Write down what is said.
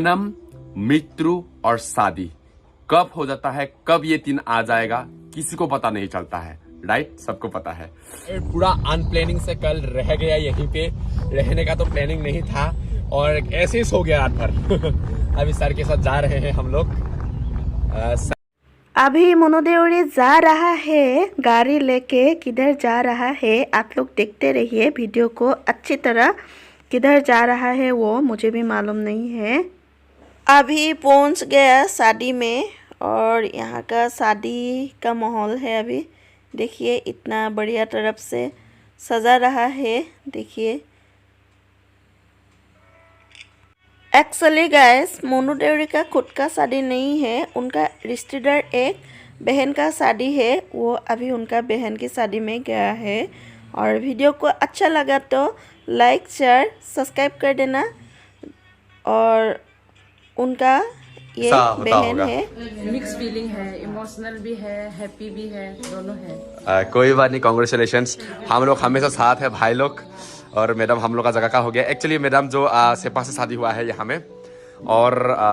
जन्म, मृत्यु और शादी कब हो जाता है, कब ये दिन आ जाएगा, किसी को पता नहीं चलता है। राइट, सबको पता है। पूरा अनप्लानिंग से कल रह गया यहीं पे, रहने का तो प्लानिंग नहीं था और ऐसे ही सो गया रात भर। अभी सर के साथ जा रहे हैं हम लोग। अभी मोनू देउरी जा रहा है, गाड़ी लेके किधर जा रहा है आप लोग देखते रहिए वीडियो को अच्छी तरह। किधर जा रहा है वो मुझे भी मालूम नहीं है। अभी पहुंच गया शादी में और यहाँ का शादी का माहौल है। अभी देखिए इतना बढ़िया तरफ से सजा रहा है, देखिए। एक्चुअली गाइस, मोनू देउरी का खुद का शादी नहीं है, उनका रिश्तेदार एक बहन का शादी है। वो अभी उनका बहन की शादी में गया है। और वीडियो को अच्छा लगा तो लाइक शेयर सब्सक्राइब कर देना। और उनका ये बहन है। मिक्स फीलिंग है, इमोशनल भी है, हैप्पी भी है, दोनों है। कोई बात नहीं, कांग्रेचुलेशंस। हम लोग हमेशा साथ है भाई लोग। और मैडम हम लोग का जगह का हो गया। एक्चुअली मैडम जो सेपा से शादी हुआ है यहाँ में। और